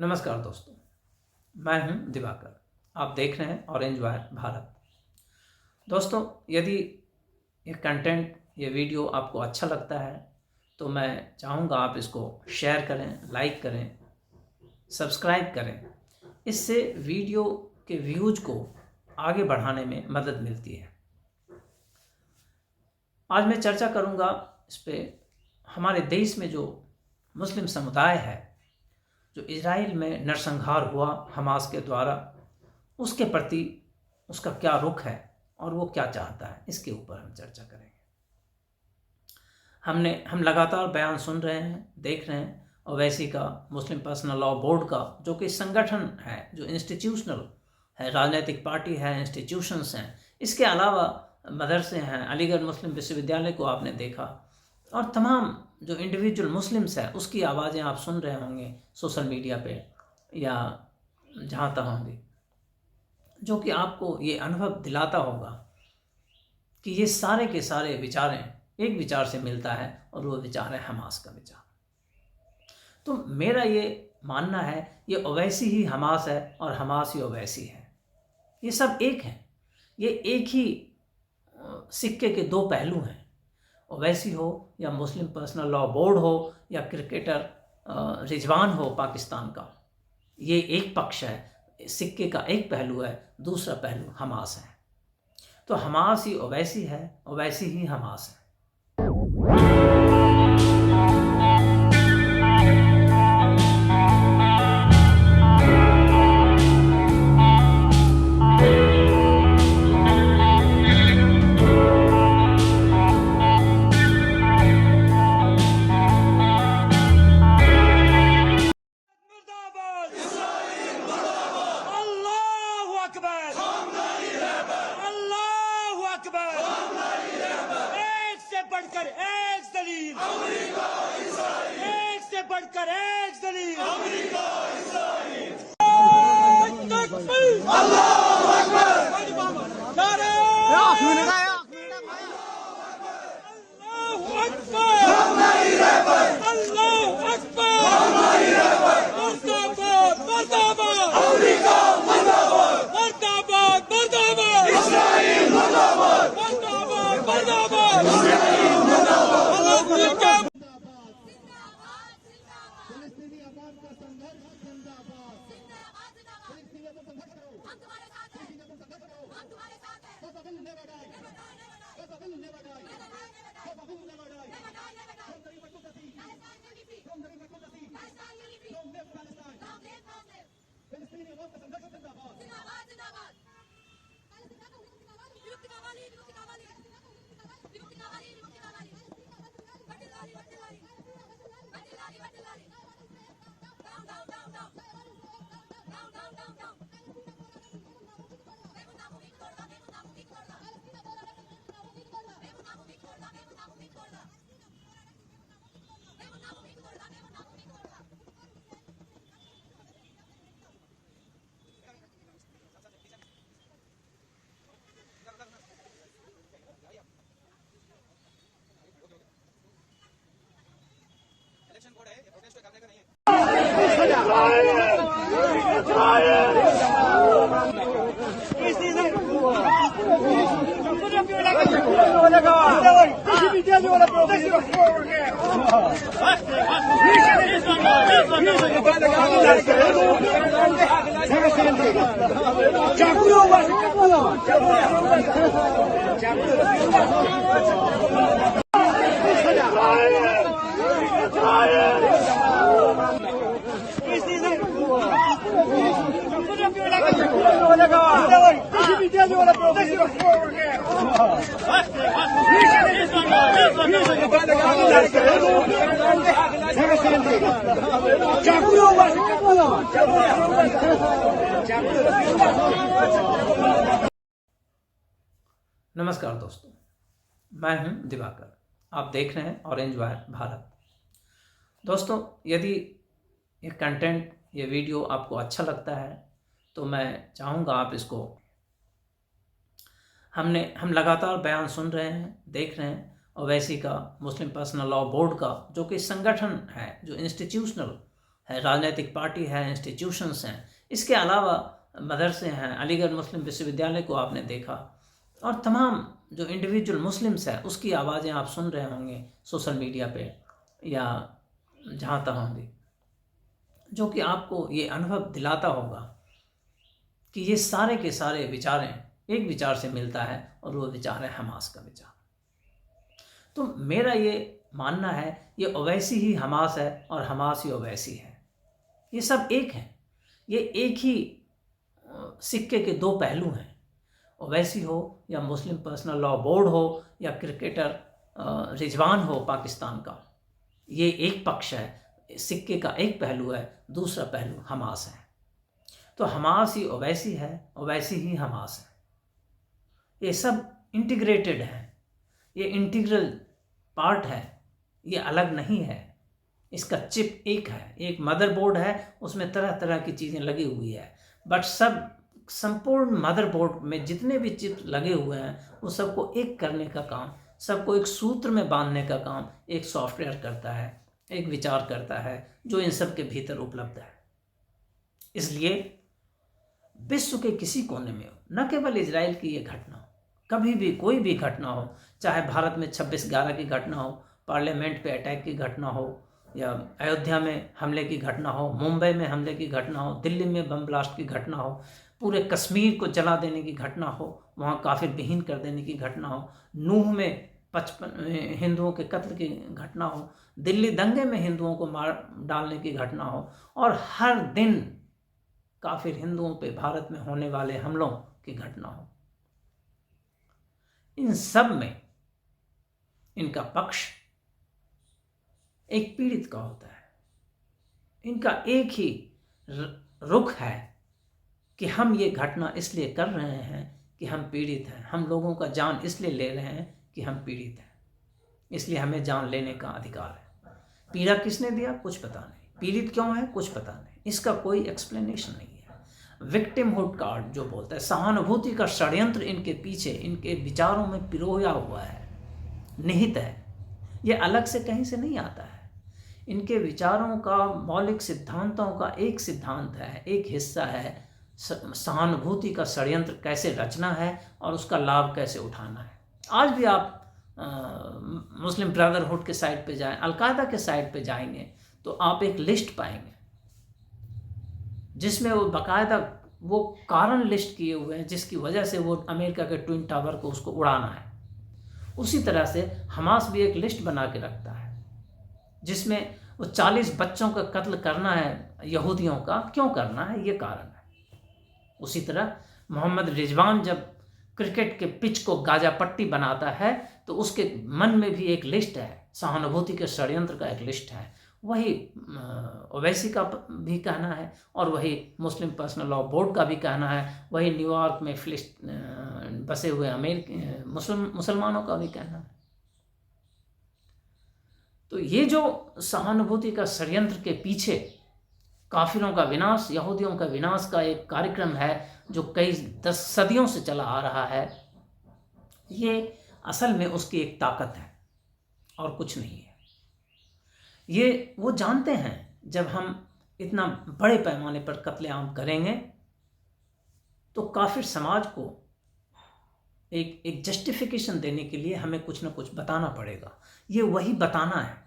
नमस्कार दोस्तों, मैं हूं दिवाकर। आप देख रहे हैं ऑरेंज वायर भारत। दोस्तों, यदि ये कंटेंट, ये वीडियो आपको अच्छा लगता है तो मैं चाहूँगा आप इसको शेयर करें, लाइक करें, सब्सक्राइब करें। इससे वीडियो के व्यूज को आगे बढ़ाने में मदद मिलती है। आज मैं चर्चा करूँगा इस पे हमारे देश में जो मुस्लिम समुदाय है, जो इजराइल में नरसंहार हुआ हमास के द्वारा, उसके प्रति उसका क्या रुख है और वो क्या चाहता है, इसके ऊपर हम चर्चा करेंगे। हम लगातार बयान सुन रहे हैं, देख रहे हैं। ओवैसी का, मुस्लिम पर्सनल लॉ बोर्ड का, जो कि संगठन है, जो इंस्टीट्यूशनल है, राजनीतिक पार्टी है, इंस्टीट्यूशंस हैं। इसके अलावा मदरसे हैं, अलीगढ़ मुस्लिम विश्वविद्यालय को आपने देखा, और तमाम जो इंडिविजुअल मुस्लिम्स हैं उसकी आवाज़ें आप सुन रहे होंगे सोशल मीडिया पे या जहाँ तहाँ भी, जो कि आपको ये अनुभव दिलाता होगा कि ये सारे के सारे विचारें एक विचार से मिलता है, और वो विचार है हमास का विचार। तो मेरा ये मानना है, ये ओवैसी ही हमास है और हमास ही ओवैसी है। ये सब एक हैं, ये एक ही सिक्के के दो पहलू हैं। ओवैसी हो या मुस्लिम पर्सनल लॉ बोर्ड हो या क्रिकेटर रिजवान हो पाकिस्तान का, ये एक पक्ष है, सिक्के का एक पहलू है, दूसरा पहलू हमास है। तो हमास ही ओवैसी है, ओवैसी ही हमास है। नमस्कार दोस्तों, मैं हूं दिवाकर। आप देख रहे हैं ऑरेंज वायर भारत। दोस्तों, यदि ये कंटेंट, ये वीडियो आपको अच्छा लगता है तो मैं चाहूँगा आप इसको, हम लगातार बयान सुन रहे हैं, देख रहे हैं। ओवैसी का, मुस्लिम पर्सनल लॉ बोर्ड का, जो कि संगठन है, जो इंस्टीट्यूशनल है, राजनीतिक पार्टी है, इंस्टीट्यूशंस हैं, इसके अलावा मदरसे हैं, अलीगढ़ मुस्लिम विश्वविद्यालय को आपने देखा, और तमाम जो इंडिविजुअल मुस्लिम्स हैं उसकी आवाज़ें आप सुन रहे होंगे सोशल मीडिया पे या जहाँ तहाँ भी, जो कि आपको ये अनुभव दिलाता होगा कि ये सारे के सारे विचारें एक विचार से मिलता है, और वो विचार है हमास का विचार। तो मेरा ये मानना है ये ओवैसी ही हमास है और हमास ही ओवैसी है। ये सब एक हैं, ये एक ही सिक्के के दो पहलू हैं। ओवैसी हो या मुस्लिम पर्सनल लॉ बोर्ड हो या क्रिकेटर रिजवान हो पाकिस्तान का, ये एक पक्ष है, सिक्के का एक पहलू है, दूसरा पहलू हमास है। तो हमास ही ओवैसी है, ओवैसी ही हमास है। ये सब इंटीग्रेटेड है, ये इंटीग्रल पार्ट है, ये अलग नहीं है। इसका चिप एक है, एक मदरबोर्ड है, उसमें तरह तरह की चीज़ें लगी हुई है, बट सब संपूर्ण मदरबोर्ड में जितने भी चिप लगे हुए हैं वो सबको एक करने का काम, सबको एक सूत्र में बांधने का काम एक सॉफ्टवेयर करता है, एक विचार करता है जो इन सब के भीतर उपलब्ध है। इसलिए विश्व के किसी कोने में हो, न केवल इजराइल की ये घटना हो, कभी भी कोई भी घटना हो, चाहे भारत में 26/11 की घटना हो, पार्लियामेंट पे अटैक की घटना हो, या अयोध्या में हमले की घटना हो, मुंबई में हमले की घटना हो, दिल्ली में बम ब्लास्ट की घटना हो, पूरे कश्मीर को जला देने की घटना हो, वहाँ काफिर विहीन कर देने की घटना हो, नूह में 55 हिंदुओं के कत्ल की घटना हो, दिल्ली दंगे में हिंदुओं को मार डालने की घटना हो, और हर दिन काफिर हिंदुओं पे भारत में होने वाले हमलों की घटना हो, इन सब में इनका पक्ष एक पीड़ित का होता है। इनका एक ही रुख है कि हम ये घटना इसलिए कर रहे हैं कि हम पीड़ित हैं, हम लोगों का जान इसलिए ले रहे हैं कि हम पीड़ित हैं, इसलिए हमें जान लेने का अधिकार है। पीड़ा किसने दिया कुछ पता नहीं, पीड़ित क्यों है कुछ पता नहीं, इसका कोई एक्सप्लेनेशन नहीं है। विक्टिमहुड कार्ड जो बोलता है, सहानुभूति का षड्यंत्र इनके पीछे, इनके विचारों में पिरोया हुआ है, निहित है, ये अलग से कहीं से नहीं आता है। इनके विचारों का, मौलिक सिद्धांतों का एक सिद्धांत है, एक हिस्सा है, सहानुभूति का षड्यंत्र कैसे रचना है और उसका लाभ कैसे उठाना है। आज भी आप मुस्लिम ब्रदरहुड के साइट पे जाएं, अलकायदा के साइट पे जाएंगे तो आप एक लिस्ट पाएंगे जिसमें वो बाकायदा वो कारण लिस्ट किए हुए हैं जिसकी वजह से वो अमेरिका के ट्विन टावर को उसको उड़ाना है। उसी तरह से हमास भी एक लिस्ट बना के रखता है जिसमें वो 40 बच्चों का कत्ल करना है, यहूदियों का क्यों करना है ये कारण है। उसी तरह मोहम्मद रिजवान जब क्रिकेट के पिच को गाजा पट्टी बनाता है तो उसके मन में भी एक लिस्ट है, सहानुभूति के षड्यंत्र का एक लिस्ट है। वही ओवैसी का भी कहना है और वही मुस्लिम पर्सनल लॉ बोर्ड का भी कहना है, वही न्यूयॉर्क में बसे हुए मुसलमानों का भी कहना है। तो ये जो सहानुभूति का षड्यंत्र के पीछे काफिरों का विनाश, यहूदियों का विनाश का एक कार्यक्रम है जो कई 10 सदियों से चला आ रहा है, ये असल में उसकी एक ताकत है और कुछ नहीं है। ये वो जानते हैं जब हम इतना बड़े पैमाने पर कत्लेआम करेंगे तो काफिर समाज को एक जस्टिफिकेशन देने के लिए हमें कुछ ना कुछ बताना पड़ेगा। ये वही बताना है,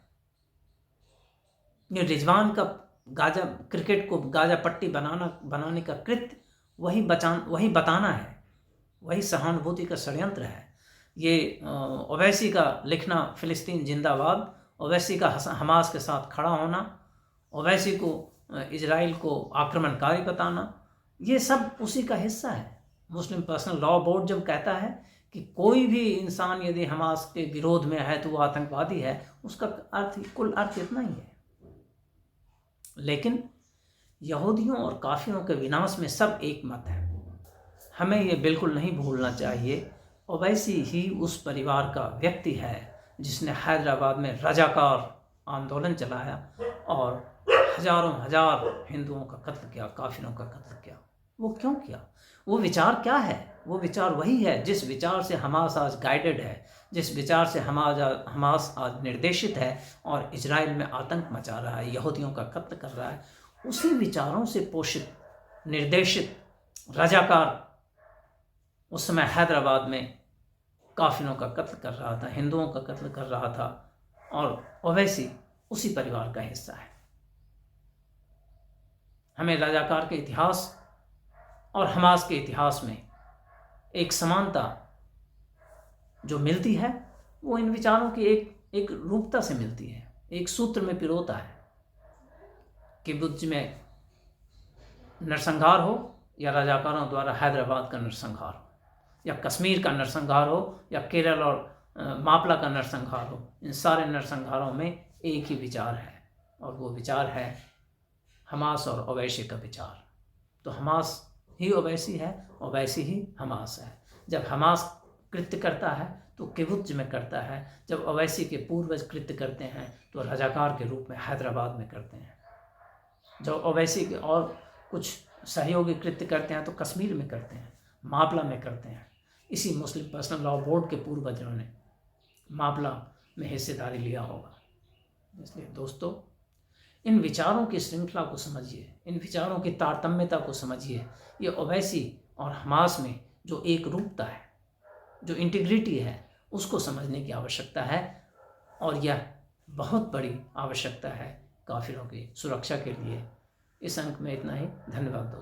ये रिजवान का क्रिकेट को गाजा पट्टी बनाने का कृत्य वही बताना है, वही सहानुभूति का षड्यंत्र है। ये ओवैसी का लिखना फिलिस्तीन जिंदाबाद, ओवैसी का हमास के साथ खड़ा होना, ओवैसी को इजराइल को आक्रमणकारी बताना, ये सब उसी का हिस्सा है। मुस्लिम पर्सनल लॉ बोर्ड जब कहता है कि कोई भी इंसान यदि हमास के विरोध में है तो वो आतंकवादी है, उसका कुल अर्थ इतना ही है। लेकिन यहूदियों और काफिरों के विनाश में सब एक मत है। हमें ये बिल्कुल नहीं भूलना चाहिए, ओवैसी ही उस परिवार का व्यक्ति है जिसने हैदराबाद में रजाकार आंदोलन चलाया और हजारों हजार हिंदुओं का कत्ल किया, काफिरों का कत्ल किया। वो क्यों किया? वो विचार क्या है? वो विचार वही है जिस विचार से हमास आज गाइडेड है, जिस विचार से हमास आज निर्देशित है और इजराइल में आतंक मचा रहा है, यहूदियों का कत्ल कर रहा है। उसी विचारों से पोषित, निर्देशित रजाकार उस समय हैदराबाद में काफिरों का कत्ल कर रहा था, हिंदुओं का कत्ल कर रहा था, और ओवैसी उसी परिवार का हिस्सा है। हमें रजाकार के इतिहास और हमास के इतिहास में एक समानता जो मिलती है वो इन विचारों की एक रूपता से मिलती है, एक सूत्र में पिरोता है। किबुत्ज में नरसंहार हो या रजाकारों द्वारा हैदराबाद का नरसंहार हो, या कश्मीर का नरसंहार हो, या केरल और मापला का नरसंहार हो, इन सारे नरसंहारों में एक ही विचार है, और वो विचार है हमास और ओवैसी का विचार। तो हमास ही ओवैसी है, ओवैसी ही हमास है। जब हमास कृत्य करता है तो किबुत्ज में करता है, जब ओवैसी के पूर्वज कृत्य करते हैं तो रजाकार के रूप में हैदराबाद में करते हैं, जब ओवैसी के और कुछ सहयोगी कृत्य करते हैं तो कश्मीर में करते हैं, मापला में करते हैं। इसी मुस्लिम पर्सनल लॉ बोर्ड के पूर्वजों ने मापला में हिस्सेदारी लिया होगा। इसलिए दोस्तों, इन विचारों की श्रृंखला को समझिए, इन विचारों की तारतम्यता को समझिए। ये ओवैसी और हमास में जो एक रूपता है, जो इंटीग्रिटी है, उसको समझने की आवश्यकता है, और यह बहुत बड़ी आवश्यकता है काफिरों की सुरक्षा के लिए। इस अंक में इतना ही। धन्यवाद दोस्तों।